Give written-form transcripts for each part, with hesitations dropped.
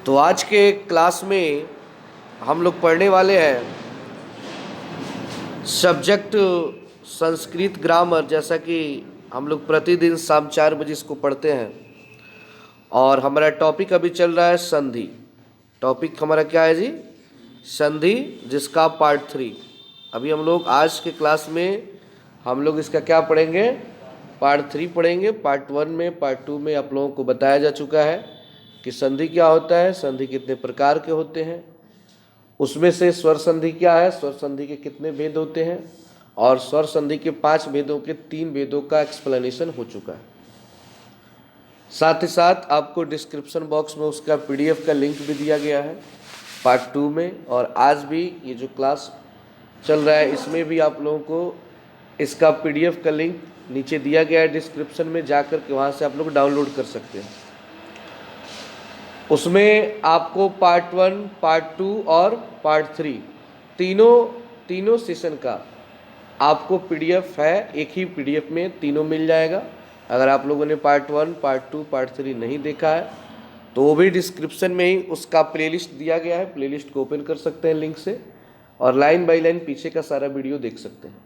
तो आज के क्लास में हम लोग पढ़ने वाले हैं सब्जेक्ट संस्कृत ग्रामर, जैसा कि हम लोग प्रतिदिन शाम 4 बजे इसको पढ़ते हैं। और हमारा टॉपिक अभी चल रहा है संधि। टॉपिक हमारा क्या है जी? संधि, जिसका पार्ट 3। अभी हम लोग आज के क्लास में हम लोग इसका क्या पढ़ेंगे? पार्ट 3 पढ़ेंगे। पार्ट 1 में, पार्ट 2 में आप लोगों को बताया जा चुका है कि संधि क्या होता है, संधि कितने प्रकार के होते हैं, उसमें से स्वर संधि क्या है, स्वर संधि के कितने भेद होते हैं, और स्वर संधि के 5 भेदों के 3 भेदों का एक्सप्लेनेशन हो चुका है। साथ ही साथ आपको डिस्क्रिप्शन बॉक्स में उसका PDF का लिंक भी दिया गया है पार्ट 2 में। और आज भी ये जो क्लास चल रहा है इसमें भी आप लोगों को इसका PDF का लिंक नीचे दिया गया है डिस्क्रिप्शन में, जाकर के वहाँ से आप लोग डाउनलोड कर सकते हैं। उसमें आपको पार्ट 1, पार्ट 2 और पार्ट 3 तीनों सेशन का आपको PDF है, एक ही PDF में तीनों मिल जाएगा। अगर आप लोगों ने पार्ट 1, पार्ट 2, पार्ट 3 नहीं देखा है तो वो भी डिस्क्रिप्शन में ही उसका प्लेलिस्ट दिया गया है। प्लेलिस्ट को ओपन कर सकते हैं लिंक से, और लाइन बाय लाइन पीछे का सारा वीडियो देख सकते हैं।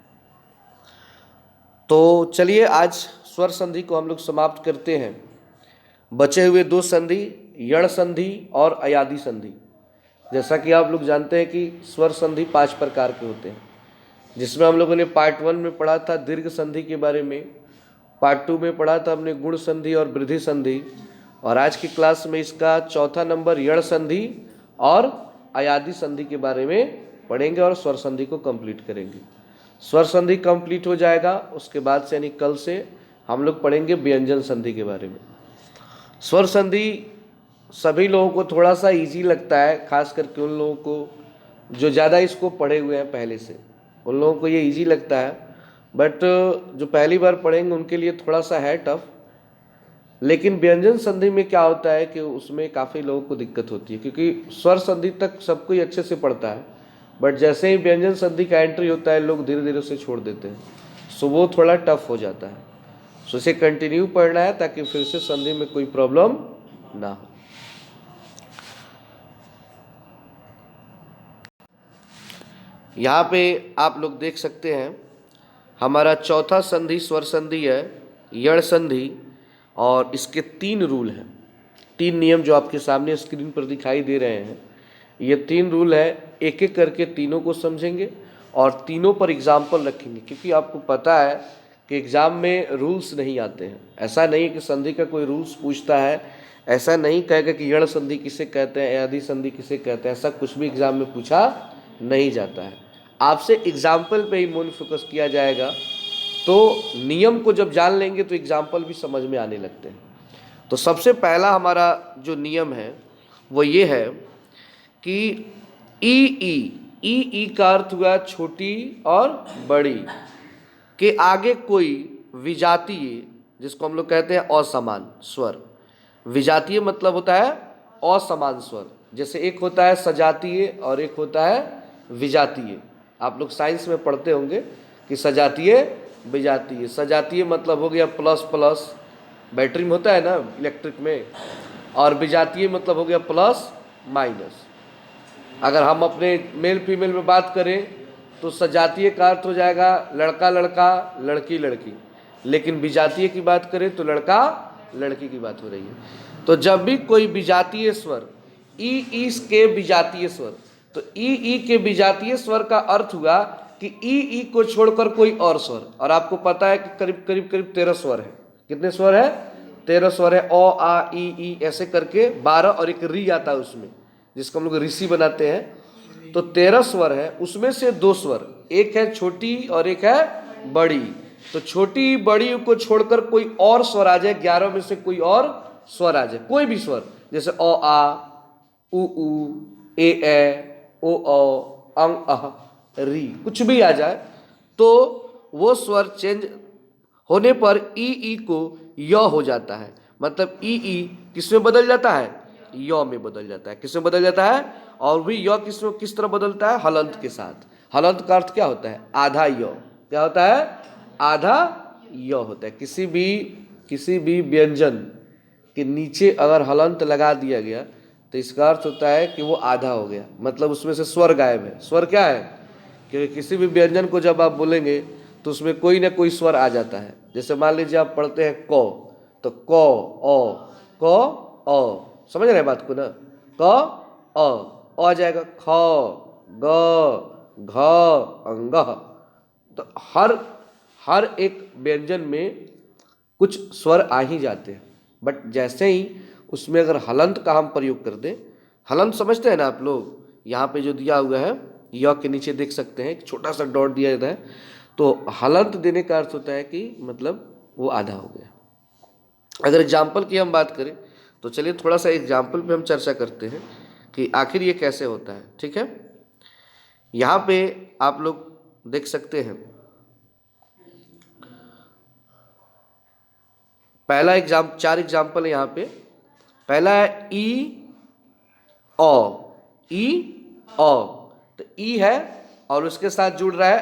तो चलिए आज स्वर संधि को हम लोग समाप्त करते हैं। बचे हुए 2 संधि, यण संधि और अयादि संधि। जैसा कि आप लोग जानते हैं कि स्वर संधि 5 प्रकार के होते हैं, जिसमें हम लोगों ने पार्ट 1 में पढ़ा था दीर्घ संधि के बारे में, पार्ट 2 में पढ़ा था हमने गुण संधि और वृद्धि संधि, और आज की क्लास में इसका चौथा नंबर यण संधि और अयादि संधि के बारे में पढ़ेंगे और स्वर संधि को कंप्लीट करेंगे। स्वर संधि कंप्लीट हो जाएगा, उसके बाद से यानी कल से हम लोग पढ़ेंगे व्यंजन संधि के बारे में। स्वर संधि सभी लोगों को थोड़ा सा इजी लगता है, खास करके उन लोगों को जो ज़्यादा इसको पढ़े हुए हैं पहले से, उन लोगों को ये इजी लगता है। बट जो पहली बार पढ़ेंगे उनके लिए थोड़ा सा है टफ। लेकिन व्यंजन संधि में क्या होता है कि उसमें काफ़ी लोगों को दिक्कत होती है, क्योंकि स्वर संधि तक सब कोई अच्छे से पढ़ता है, बट जैसे ही व्यंजन संधि का एंट्री होता है लोग धीरे धीरे उसे छोड़ देते हैं। सो वो थोड़ा टफ हो जाता है। सो इसे कंटिन्यू पढ़ना है ताकि फिर से संधि में कोई प्रॉब्लम ना हो। यहाँ पे आप लोग देख सकते हैं हमारा चौथा संधि स्वर संधि है, यण संधि, और इसके 3 रूल हैं, 3 नियम जो आपके सामने स्क्रीन पर दिखाई दे रहे हैं। ये 3 रूल है, एक एक करके तीनों को समझेंगे और तीनों पर एग्जाम्पल रखेंगे, क्योंकि आपको पता है कि एग्ज़ाम में रूल्स नहीं आते हैं। ऐसा नहीं कि संधि का कोई रूल्स पूछता है, ऐसा नहीं कहेगा कि यण संधि किसे कहते हैं, अयादि संधि किसे कहते हैं, ऐसा कुछ भी एग्ज़ाम में पूछा नहीं जाता है। आपसे एग्जाम्पल पे ही मोन फोकस किया जाएगा। तो नियम को जब जान लेंगे तो एग्जाम्पल भी समझ में आने लगते हैं। तो सबसे पहला हमारा जो नियम है वो ये है कि ई का अर्थ हुआ छोटी और बड़ी के आगे कोई विजातीय, जिसको हम लोग कहते हैं असमान स्वर। विजातीय मतलब होता है असमान स्वर। जैसे एक होता है सजातीय और एक होता है विजातीय। आप लोग साइंस में पढ़ते होंगे कि सजातीय विजातीय। सजातीय मतलब हो गया प्लस प्लस, बैटरी में होता है ना इलेक्ट्रिक में, और विजातीय मतलब हो गया प्लस माइनस। अगर हम अपने मेल फीमेल में बात करें तो सजातीय का अर्थ हो जाएगा लड़का लड़का, लड़की लड़की, लेकिन विजातीय की बात करें तो लड़का लड़की की बात हो रही है। तो जब भी कोई विजातीय स्वर ई के विजातीय स्वर, तो ई के विजातीय स्वर का अर्थ हुआ कि ई को छोड़कर कोई और स्वर। और आपको पता है कि करीब करीब 13 स्वर है। कितने स्वर है? 13 स्वर है। ओ आ ई ऐसे करके 12, और एक री आता है उसमें, जिसको हम लोग ऋषि बनाते हैं। तो 13 स्वर है, उसमें से 2 स्वर, एक है छोटी और एक है बड़ी। तो छोटी बड़ी को छोड़कर कोई और स्वर आ जाए, 11 में से कोई और स्वर आ जाए, कोई भी स्वर, जैसे ओ आ, उ ए ओ अंग अह री, कुछ भी आ जाए, तो वो स्वर चेंज होने पर ई को य हो जाता है। मतलब ई किस में बदल जाता है? य में बदल जाता है। किस में बदल जाता है? और भी य किस तरह बदलता है? हलंत के साथ। हलंत का अर्थ क्या होता है? आधा य। क्या होता है? आधा य होता है। किसी भी व्यंजन के नीचे अगर हलंत लगा दिया गया तो इसका अर्थ होता है कि वो आधा हो गया, मतलब उसमें से स्वर गायब है। स्वर क्या है कि किसी भी व्यंजन को जब आप बोलेंगे तो उसमें कोई ना कोई स्वर आ जाता है। जैसे मान लीजिए आप पढ़ते हैं क, तो क क अ, समझ रहे हैं बात को ना, क अ आ जाएगा, ख ग घ अंग। तो हर हर एक व्यंजन में कुछ स्वर आ ही जाते हैं, बट जैसे ही उसमें अगर हलंत का हम प्रयोग कर दें, हलंत समझते हैं ना आप लोग, यहाँ पे जो दिया हुआ है य के नीचे देख सकते हैं एक छोटा सा डॉट दिया जाता है, तो हलंत देने का अर्थ होता है कि मतलब वो आधा हो गया। अगर एग्जाम्पल की हम बात करें तो चलिए थोड़ा सा एग्जाम्पल पे हम चर्चा करते हैं कि आखिर ये कैसे होता है। ठीक है, यहाँ पे आप लोग देख सकते हैं, पहला चार एग्जाम्पल है यहाँ पे। पहला है ई अ, ई अ, तो ई है और उसके साथ जुड़ रहा है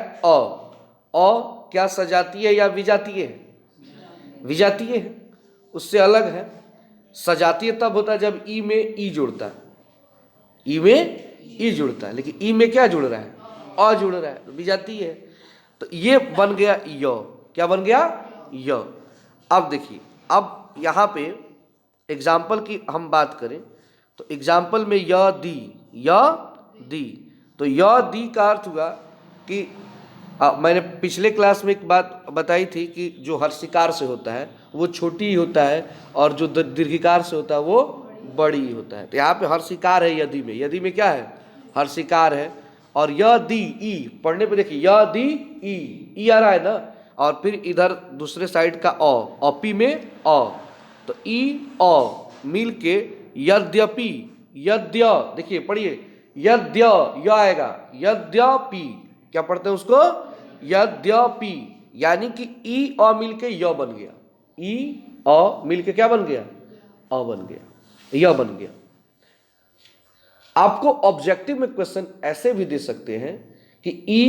अ क्या सजातीय है या विजातीय है? विजातीय है, उससे अलग है। सजातीय तब होता है जब ई में ई जुड़ता है, ई में ई जुड़ता है, लेकिन ई में क्या जुड़ रहा है? अ जुड़ रहा है, विजातीय है। तो ये बन गया य। क्या बन गया? य। अब देखिए, अब यहाँ पे एग्जाम्पल की हम बात करें तो एग्जाम्पल में य दी, य दी, तो य दी का अर्थ हुआ कि मैंने पिछले क्लास में एक बात बताई थी कि जो हर्षिकार से होता है वो छोटी ही होता है और जो दीर्घिकार से होता है वो बड़ी ही होता है। तो यहाँ पे हर्षिकार है यदि में, यदि में क्या है? हर्षिकार है। और यदि ई पढ़ने पे देखिए, यदि ई आ रहा है ना, और फिर इधर दूसरे साइड का अपी में अ, तो ई अ मिल के यद्यपि, यद्य देखिए पढ़िए, यद्य य आएगा, यद्यपि क्या पढ़ते हैं उसको? यद्यपि, यानी कि ई अ मिल के य बन गया, ई अ मिल के क्या बन गया? अ बन गया, य बन गया। आपको ऑब्जेक्टिव में क्वेश्चन ऐसे भी दे सकते हैं कि ई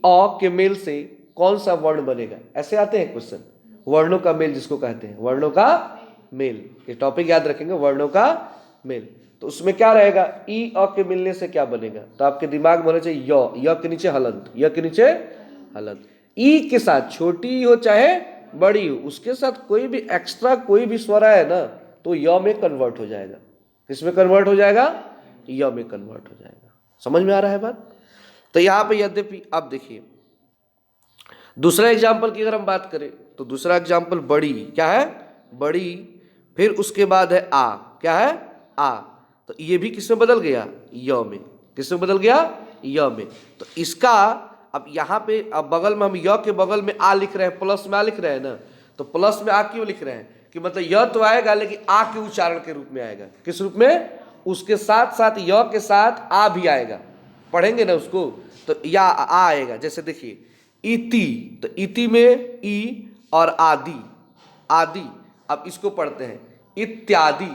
अ के मेल से कौन सा वर्ण बनेगा, ऐसे आते हैं क्वेश्चन। वर्णों का मेल जिसको कहते हैं, वर्णों का मेल, ये टॉपिक याद रखेंगे, वर्णों का मेल। तो उसमें क्या रहेगा? ई अ के मिलने से क्या बनेगा? तो आपके दिमाग में होना चाहिए य के नीचे हलंत, य के नीचे हलंत। ई के साथ छोटी हो चाहे बड़ी हो, उसके साथ कोई भी एक्स्ट्रा कोई भी स्वर है ना, तो य में कन्वर्ट हो जाएगा। किसमें कन्वर्ट हो जाएगा? य में कन्वर्ट हो जाएगा। समझ में आ रहा है बात? तो यहां पे यद्यपि, आप देखिए दूसरा एग्जाम्पल की अगर हम बात करें तो दूसरा एग्जाम्पल बड़ी, क्या है? बड़ी, फिर उसके बाद है आ, क्या है? आ, तो ये भी किसमें बदल गया? य में। किसमें बदल गया? य में। तो इसका अब यहाँ पे अब बगल में हम य के बगल में आ लिख रहे हैं, प्लस में आ लिख रहे हैं ना, तो प्लस में आ क्यों लिख रहे हैं? कि मतलब य तो आएगा लेकिन आ के उच्चारण के रूप में आएगा। किस रूप में? उसके साथ साथ य के साथ आ भी आएगा, पढ़ेंगे ना उसको, तो या आ आएगा। जैसे देखिए इति, तो इति में ई और आदि, आदि। अब इसको पढ़ते हैं इत्यादि,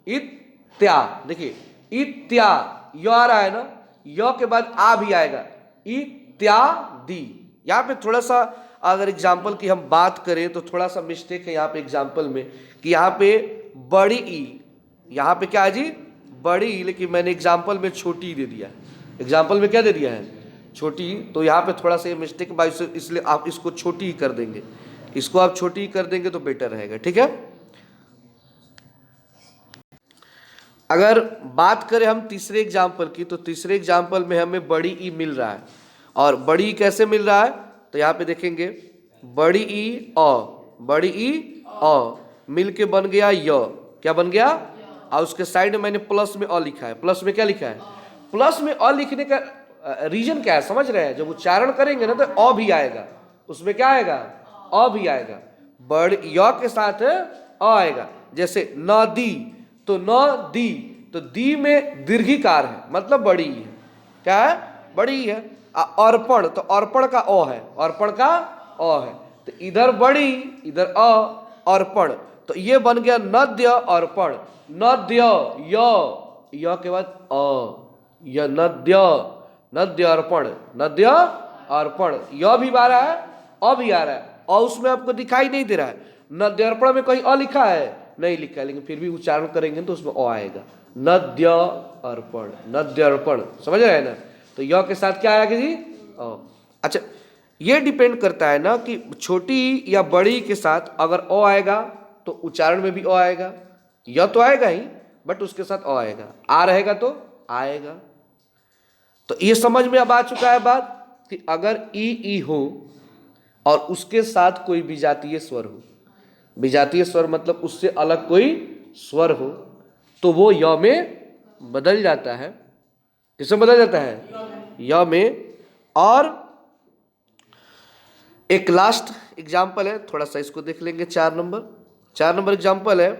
इत्या, देखिए इत्या, य आ रहा है ना, य के बाद आ भी आएगा, इत्यादि। यहाँ पे थोड़ा सा अगर एग्जाम्पल की हम बात करें तो थोड़ा सा मिस्टेक है यहाँ पे एग्जाम्पल में, कि यहाँ पे बड़ी ई, यहाँ पे क्या है जी? बड़ी, लेकिन मैंने एग्जाम्पल में छोटी दे दिया। एग्जाम्पल में क्या दे दिया है? छोटी। तो यहाँ पे थोड़ा सा ये मिस्टेक बाई, इसलिए आप इसको छोटी ही कर देंगे, इसको आप छोटी ही कर देंगे तो बेटर रहेगा। ठीक है, अगर बात करें हम तीसरे एग्जाम्पल की, तो तीसरे एग्जाम्पल में हमें बड़ी ई मिल रहा है। और बड़ी ई कैसे मिल रहा है? तो यहाँ पे देखेंगे बड़ी ई अ, बड़ी ई अ मिल के बन गया य। क्या बन गया? और उसके साइड में मैंने प्लस में अ लिखा है। प्लस में क्या लिखा है? प्लस में अ लिखने का रीजन क्या है समझ रहे हैं? जब उच्चारण करेंगे ना तो अ भी आएगा, उसमें क्या आएगा? अ भी आएगा, बड़ य के साथ अ आएगा। जैसे नदी, तो न दी, तो दी में दीर्घिकार है, मतलब बड़ी है। क्या है? बड़ी है। अर्पण, तो अर्पण का अ है, अर्पण का अ है, तो इधर बड़ी इधर अ, अर्पण। तो ये बन गया नद्य अर्पण, नद्य य के बाद अ, य नद्य, नद्य अर्पण, नद्य अर्पण। य भी आ रहा है, अ भी आ रहा है, और उसमें आपको दिखाई नहीं दे रहा है। नद्य अर्पण में कहीं अ लिखा है? नहीं लिखा है, लेकिन फिर भी उच्चारण करेंगे तो उसमें अ आएगा। नद्य अर्पण, नद्य अर्पण, समझ रहे हैं ना। तो य के साथ क्या आएगा जी? अ। अच्छा, ये डिपेंड करता है ना कि छोटी या बड़ी के साथ अगर अ आएगा तो उच्चारण में भी अ आएगा। य तो आएगा ही, बट उसके साथ अ आएगा। आ रहेगा तो आएगा। तो ये समझ में अब आ चुका है बात कि अगर ई हो और उसके साथ कोई विजातीय स्वर हो, विजातीय स्वर मतलब उससे अलग कोई स्वर हो, तो वो य में बदल जाता है। किसमें बदल जाता है? य में। और एक लास्ट एग्जाम्पल है, थोड़ा सा इसको देख लेंगे। 4 नंबर एग्जाम्पल है,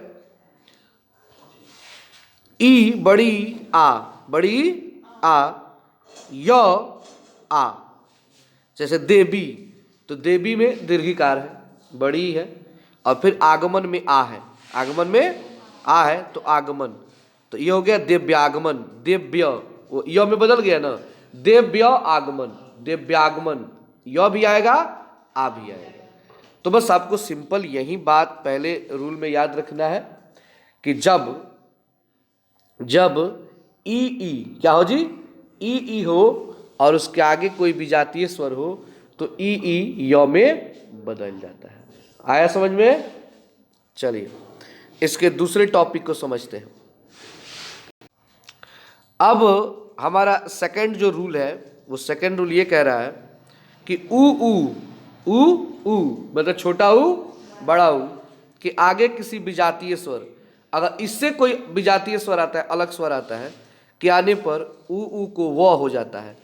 ई बड़ी आ, बड़ी आ, य आ। जैसे देवी, तो देवी में दीर्घिकार है, बड़ी है, और फिर आगमन में आ है, आगमन में आ है तो आगमन, तो ये हो गया दिव्यागमन। दिव्य, वो य में बदल गया ना, दिव्य आगमन, दिव्यागमन, य भी आएगा आ भी आएगा। तो बस आपको सिंपल यही बात पहले रूल में याद रखना है कि जब ई क्या हो जी? ई हो और उसके आगे कोई विजातीय स्वर हो तो ई य में बदल जाता है। आया समझ में? चलिए इसके दूसरे टॉपिक को समझते हैं। अब हमारा सेकंड जो रूल है, वो सेकंड रूल ये कह रहा है कि ऊ मतलब छोटा ऊ बड़ा ऊ के आगे किसी विजातीय स्वर, अगर इससे कोई विजातीय स्वर आता है, अलग स्वर आता है, के आने पर ऊ को व हो जाता है।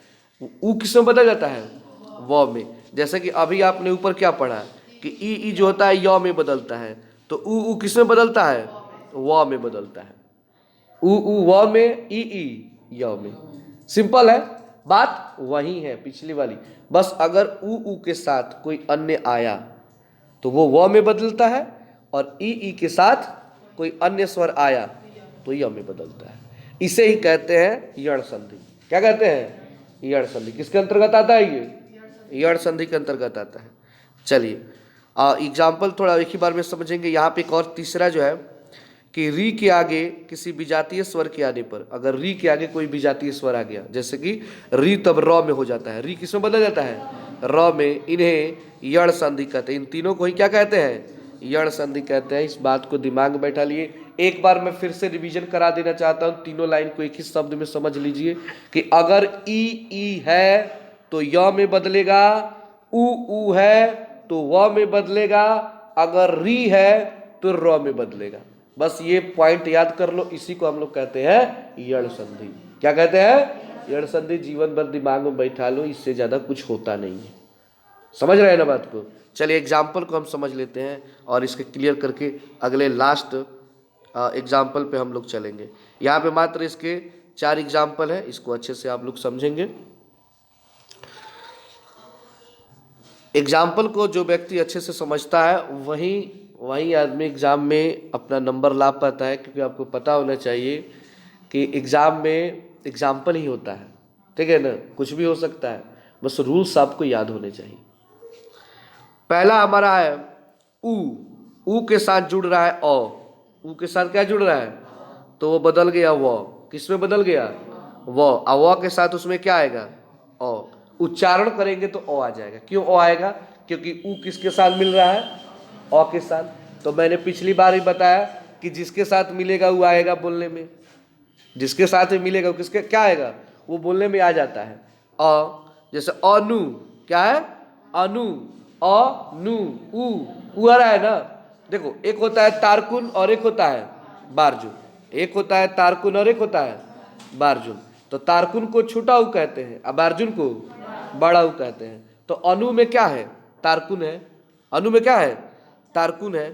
ऊ किस में बदल जाता है? व में। जैसे कि अभी आपने ऊपर क्या पढ़ा कि ई जो होता है य में बदलता है, तो ऊ किस में बदलता है? व में बदलता है। ऊ व में, ई य में। सिंपल है, बात वही है पिछली वाली। बस अगर ऊ के साथ कोई अन्य आया तो वो व में बदलता है, और ई के साथ कोई अन्य स्वर आया तो य में बदलता है। इसे ही कहते हैं यण संधि। क्या कहते हैं? यण संधि। किसके अंतर्गत आता है ये? यण संधि के अंतर्गत आता है। चलिए एग्जाम्पल थोड़ा एक ही बार में समझेंगे। यहाँ पे एक और तीसरा जो है कि री के आगे किसी विजातीय स्वर के आने पर, अगर री के आगे कोई विजातीय स्वर आ गया, जैसे कि री तब र में हो जाता है, री किस में बदल जाता है? र में। इन्हें यण संधि कहते हैं। इन तीनों को ही क्या कहते हैं? यण संधि कहते हैं। इस बात को दिमाग में बैठा लिए। एक बार मैं फिर से रिवीजन करा देना चाहता हूँ, तीनों लाइन को एक ही शब्द में समझ लीजिए कि अगर ई है तो य में बदलेगा, ऊ है तो व में बदलेगा, अगर री है तो र में बदलेगा। बस ये पॉइंट याद कर लो, इसी को हम लोग कहते हैं यण संधि। क्या कहते हैं? यण संधि। जीवन भर दिमाग में बैठा लो, इससे ज्यादा कुछ होता नहीं है। समझ रहे हैं ना बात को? चलिए एग्जाम्पल को हम समझ लेते हैं और इसके क्लियर करके अगले लास्ट एग्जाम्पल पे हम लोग चलेंगे। यहाँ पे मात्र इसके 4 एग्जाम्पल है, इसको अच्छे से आप लोग समझेंगे। एग्जाम्पल को जो व्यक्ति अच्छे से समझता है वही आदमी एग्जाम में अपना नंबर ला पाता है, क्योंकि आपको पता होना चाहिए कि एग्जाम में एग्जाम्पल ही होता है, ठीक है ना, कुछ भी हो सकता है, बस रूल्स आपको याद होने चाहिए। पहला हमारा है ऊ के साथ जुड़ रहा है अ, ऊ के साथ क्या जुड़ रहा है? तो वो बदल गया व। किस में बदल गया? व। व के साथ उसमें क्या आएगा? अ। उच्चारण करेंगे तो अ आ जाएगा। क्यों अ आएगा? क्योंकि ऊ किसके साथ मिल रहा है? अ के साथ। तो मैंने पिछली बार ही बताया कि जिसके साथ मिलेगा वो आएगा बोलने में, जिसके साथ में मिलेगा वो किसके क्या आएगा? वो बोलने में आ जाता है। अ जैसे अनु, क्या है? अनु, अनु, ऊ आ रहा है ना। देखो, एक होता है तारकुन और एक होता है बारजुन। एक होता है तारकुन और एक होता है बारजुन। तो तारकुन को छोटा ऊ कहते हैं और बारजुन को बड़ा ऊ कहते हैं। तो अनु में क्या है? तारकुन है। अनु में क्या है? तारकुन है।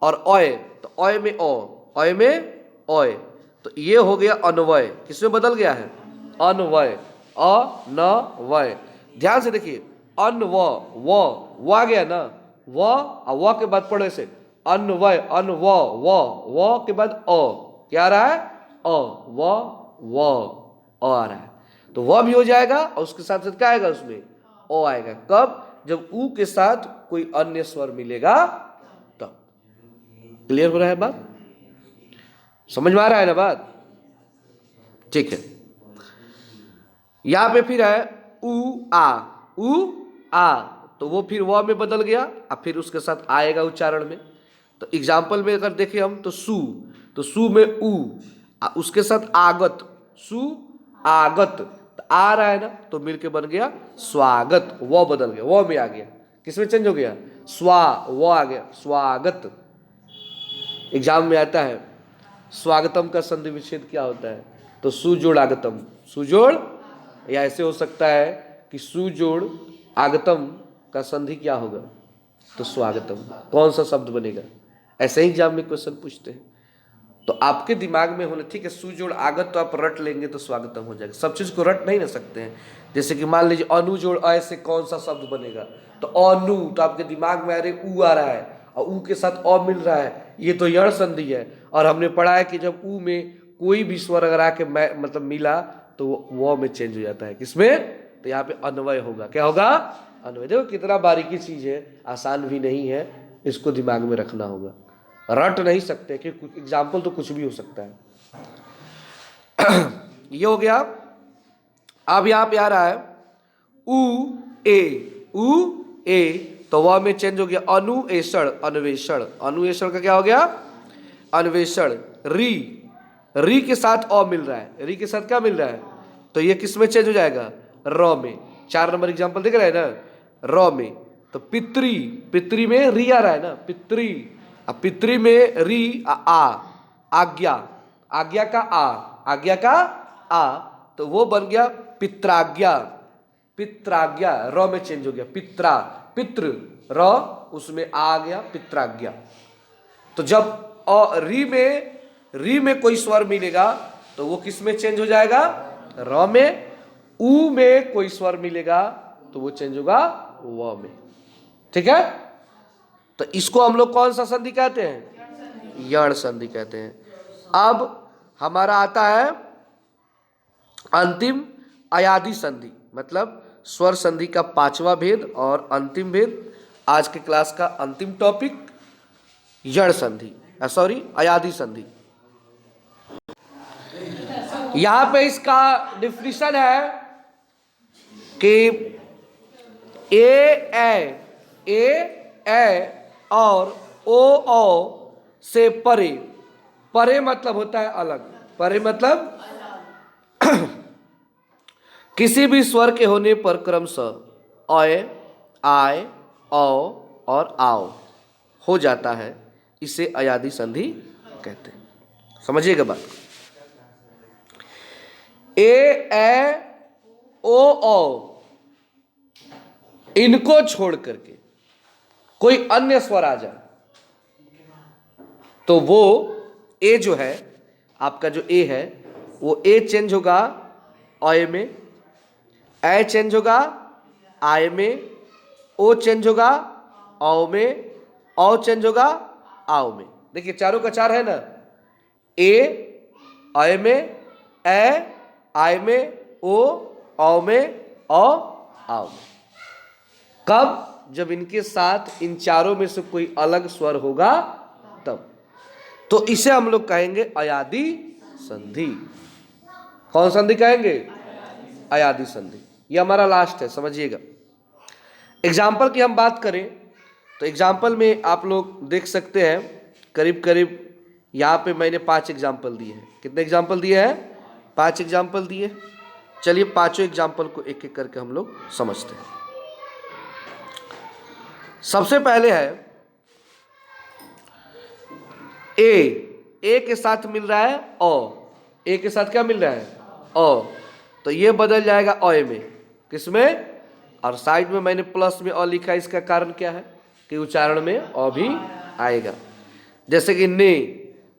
और अय, तो अय में अय में अय, तो ये हो गया अन्वय। किसमें बदल गया है? अन्वय, अनवय। ध्यान से देखिए, अन्व वो आ गया ना, व के बाद पढ़ो इसे अन्वय, अनव व के बाद अ, क्या आ रहा है? अ, व आ रहा है। तो वह भी हो जाएगा और उसके साथ साथ क्या आएगा? उसमें ओ आएगा। कब? जब ऊ के साथ कोई अन्य स्वर मिलेगा तब। क्लियर हो रहा है बात? समझ में आ रहा है ना बात? ठीक है। यहां पे फिर है उ आ, तो वो फिर व में बदल गया, अब फिर उसके साथ आएगा उच्चारण में। तो एग्जाम्पल में अगर देखें हम तो सु में उसके साथ आगत, सु आगत, तो आ रहा है ना, तो मिलके बन गया स्वागत, वो बदल गया, वो में आ गया, किसमें चेंज हो गया, वो आ गया स्वागत। एग्जाम में आता है स्वागतम का संधि विच्छेद क्या होता है, तो सुजोड़ आगतम, सुजोड़, या ऐसे हो सकता है कि सुजोड़ आगतम का संधि क्या होगा, तो स्वागतम, कौन सा शब्द बनेगा, ऐसे ही एग्जाम में क्वेश्चन पूछते हैं। तो आपके दिमाग में होना, ठीक है, सुजोड़ आगत तो आप रट लेंगे तो स्वागतम हो जाएगा। सब चीज को रट नहीं ना सकते हैं। जैसे कि मान लीजिए अनुजोड़ अ से कौन सा शब्द बनेगा, तो अनु, तो आपके दिमाग में अरे ऊ आ रहा है और ऊ के साथ अ मिल रहा है, ये तो यण संधि है। और हमने पढ़ा है कि जब ऊ में कोई भी स्वर अगर आके मतलब मिला तो वो में चेंज हो जाता है, किसमें, तो यहाँ पे अन्वय होगा, क्या होगा, अन्वय। देखो कितना बारीकी चीज है, आसान भी नहीं है, इसको दिमाग में रखना होगा, रट नहीं सकते कि एग्जाम्पल तो कुछ भी हो सकता है। ये हो गया। अब यहाँ पे आ रहा है उ ए, तो वह में चेंज हो गया अनुएषण, अन्वेषण, अनुएषण का क्या हो गया, अन्वेषण। री के साथ अ मिल रहा है, री के साथ क्या मिल रहा है, तो ये किस में चेंज हो जाएगा, र में। 4 नंबर एग्जाम्पल दिख रहा है ना, र में। तो पितरी में री आ रहा है ना, पितरी, अब पितरी में री आज्ञा, आज्ञा का आ, तो वो बन गया पित्राज्ञा, पित्राज्ञा, र में चेंज हो गया, पित्र, र उसमें आ गया पित्राज्ञा। तो जब री में कोई स्वर मिलेगा तो वो किस में चेंज हो जाएगा, र में। उ में कोई स्वर मिलेगा तो वो चेंज होगा व में, ठीक है। तो इसको हम लोग कौन सा संधि कहते हैं, यण संधि कहते हैं। अब हमारा आता है अंतिम अयादि संधि, मतलब स्वर संधि का 5वां भेद और अंतिम भेद, आज के क्लास का अंतिम टॉपिक यण संधि, अयादि संधि। यहां पे इसका डिफिनीशन है कि ए और ओ से परे मतलब होता है अलग, परे मतलब किसी भी स्वर के होने पर क्रमशः अय, आय, औ और आओ हो जाता है, इसे अयादि संधि कहते हैं। समझिएगा बात। ओ इनको छोड़ करके कोई अन्य स्वर आ जाए तो वो ए जो है, आपका जो ए है, वो ए चेंज होगा अय में, ए चेंज होगा आय में, ओ चेंज होगा औ में, औ चेंज होगा आओ में। देखिए चारों का चार है ना, ए अय में, ए आय में, ओ औ में, औ आओ में। कब, जब इनके साथ इन चारों में से कोई अलग स्वर होगा तब, तो इसे हम लोग कहेंगे अयादि संधि। कौन संधि कहेंगे, अयादि संधि। ये हमारा लास्ट है, समझिएगा। एग्जाम्पल की हम बात करें तो एग्जाम्पल में आप लोग देख सकते हैं, करीब करीब यहाँ पे मैंने 5 एग्जाम्पल दिए हैं। कितने एग्जाम्पल दिए हैं, 5 एग्जाम्पल दिए। चलिए पांचों एग्जाम्पल को एक एक करके हम लोग समझते हैं। सबसे पहले है ए के साथ मिल रहा है ओ, ए के साथ क्या मिल रहा है, ओ, तो ये बदल जाएगा अय में, किसमें, और साइड में मैंने प्लस में अ लिखा है। इसका कारण क्या है कि उच्चारण में अ भी आएगा। जैसे कि ने,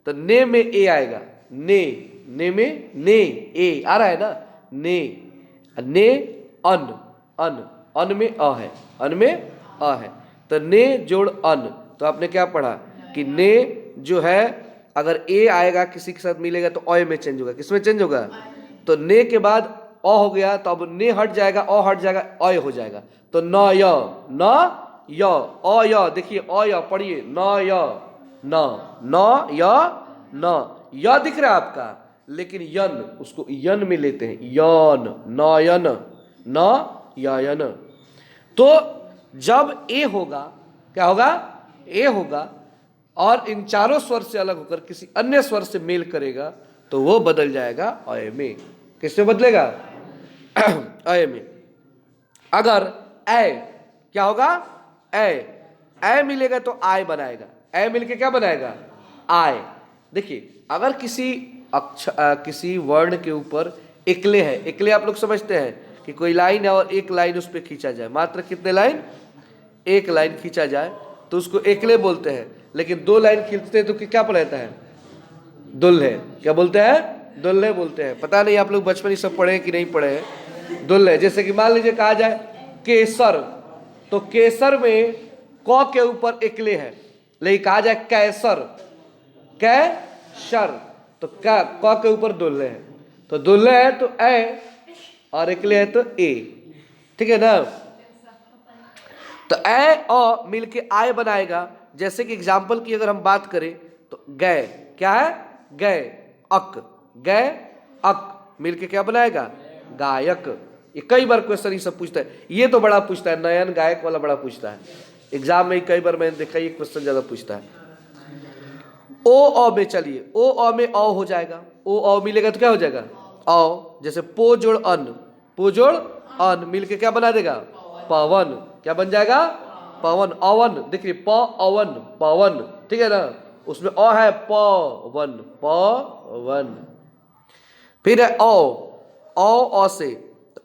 तो ने में ए आएगा, ने में ने ए आ रहा है ना, ने अन में अ है, अन में अ है, तो ने जोड़ अन, तो आपने क्या पढ़ा कि ने जो है अगर ए आएगा किसी के साथ मिलेगा तो अय में चेंज होगा, किसमें चेंज होगा, तो ने के बाद अ हो गया, तो अब ने हट जाएगा, अ हट जाएगा, अय हो जाएगा। तो न य अ य, देखिए अ य पढ़िए, न य न य न, य दिख रहा है आपका, लेकिन यन, उसको यन में लेते हैं, यन, नयन, न यन। तो जब ए होगा, क्या होगा, ए होगा, और इन चारों स्वर से अलग होकर किसी अन्य स्वर से मेल करेगा तो वो बदल जाएगा अय में। किससे बदलेगा, अय में। अगर ए क्या होगा, ए मिलेगा तो आय बनाएगा, ए मिलके क्या बनाएगा, आय। देखिए अगर किसी वर्ण के ऊपर एकले है, एकले आप लोग समझते हैं कि कोई लाइन है और एक लाइन उस पर खींचा जाए, मात्र कितने लाइन, एक लाइन खींचा जाए तो उसको एकले बोलते हैं। लेकिन दो लाइन खींचते हैं तो क्या रहता है, दुल्हे। क्या बोलते हैं, दुल्हे बोलते हैं। पता नहीं आप लोग बचपन ही सब पढ़े हैं कि नहीं पढ़े हैं, दुल्हे। जैसे कि मान लीजिए कहा जाए केसर, तो केसर में क के ऊपर एकले है, लेकिन कहा जाए कैसर, कैसर, तो क्या क के ऊपर दुल्हे है, तो दुल्हे है तो ए और एकले है तो ए, ठीक है ना। तो ए और मिलके आय बनाएगा। जैसे कि एग्जाम्पल की अगर हम बात करें तो गए, क्या है, गए, अक, गए अक मिलके क्या बनाएगा, गायक। ये कई बार क्वेश्चन ये सब पूछता है, ये तो बड़ा पूछता है, नयन गायक वाला बड़ा पूछता है एग्जाम में, कई बार मैंने देखा ये क्वेश्चन ज्यादा पूछता है। ओ अ में चलिए, ओ अ में अ हो जाएगा, ओ अ मिलेगा तो क्या हो जाएगा, अ। जैसे पो जोड़ अन, पो जोड़ अन मिलके क्या बना देगा, पवन। क्या बन जाएगा, पवन, अवन। देखिए प अवन, पवन, ठीक है ना, उसमें अ है पवन, पवन। फिर है औ से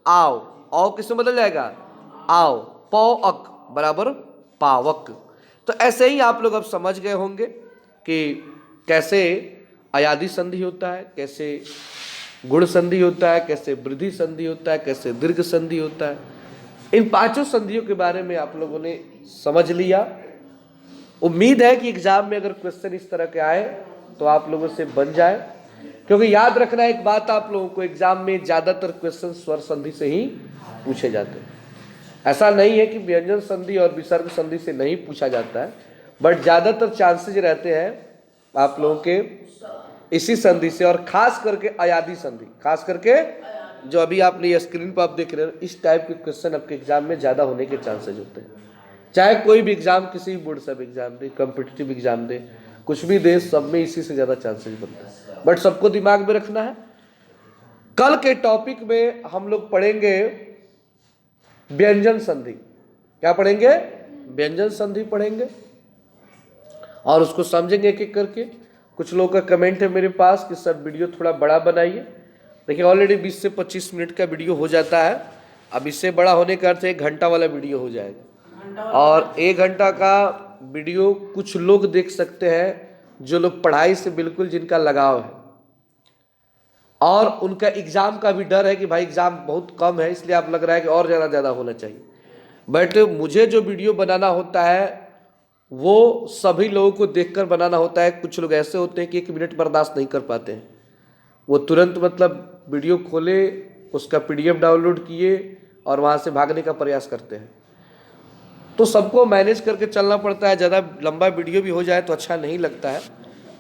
आओ, औ किसमें बदल जाएगा, आओ, पौअक बराबर पावक। तो ऐसे ही आप लोग अब समझ गए होंगे कि कैसे अयादि संधि होता है, कैसे गुण संधि होता है, कैसे वृद्धि संधि होता है, कैसे दीर्घ संधि होता है। इन पांचों संधियों के बारे में आप लोगों ने समझ लिया। उम्मीद है कि एग्जाम में अगर क्वेश्चन इस तरह के आए तो आप लोगों से बन जाए, क्योंकि याद रखना एक बात, आप लोगों को एग्जाम में ज्यादातर क्वेश्चन स्वर संधि से ही पूछे जाते हैं। ऐसा नहीं है कि व्यंजन संधि और विसर्ग संधि से नहीं पूछा जाता है, बट ज्यादातर चांसेज रहते हैं आप लोगों के इसी संधि से, और खास करके अयादि संधि, खास करके जो अभी आपने ये स्क्रीन पर आप देख रहे हो, इस टाइप के क्वेश्चन आपके एग्जाम में ज्यादा होने के चांसेज होते हैं। चाहे कोई भी एग्जाम, किसी भी बोर्ड सब एग्जाम दे, कॉम्पिटिटिव एग्जाम दे, कुछ भी दे, सब में इसी से ज्यादा चांसेस बनता है। बट सबको दिमाग में रखना है, कल के टॉपिक में हम लोग पढ़ेंगे व्यंजन संधि। क्या पढ़ेंगे, व्यंजन संधि पढ़ेंगे, और उसको समझेंगे एक एक करके। कुछ लोगों का कमेंट है मेरे पास कि सर वीडियो थोड़ा बड़ा बनाइए। देखिए ऑलरेडी 20 से 25 मिनट का वीडियो हो जाता है, अब इससे बड़ा होने का अर्थ 1 घंटा वाला वीडियो हो जाएगा। और 1 घंटा का वीडियो कुछ लोग देख सकते हैं जो लोग पढ़ाई से बिल्कुल जिनका लगाव है, और उनका एग्जाम का भी डर है कि भाई एग्जाम बहुत कम है, इसलिए आप लग रहा है कि और ज़्यादा होना चाहिए। बट मुझे जो वीडियो बनाना होता है वो सभी लोगों को देखकर बनाना होता है। कुछ लोग ऐसे होते हैं कि 1 मिनट बर्दाश्त नहीं कर पाते हैं, वो तुरंत मतलब वीडियो खोले, उसका PDF डाउनलोड किए और वहाँ से भागने का प्रयास करते हैं। तो सबको मैनेज करके चलना पड़ता है, ज़्यादा लंबा वीडियो भी हो जाए तो अच्छा नहीं लगता है।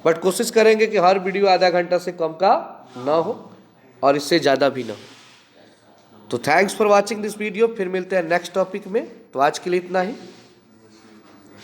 बट कोशिश करेंगे कि हर वीडियो आधा घंटा से कम का ना हो और इससे ज़्यादा भी ना हो। तो thanks for watching this video, फिर मिलते हैं नेक्स्ट टॉपिक में। तो आज के लिए इतना ही।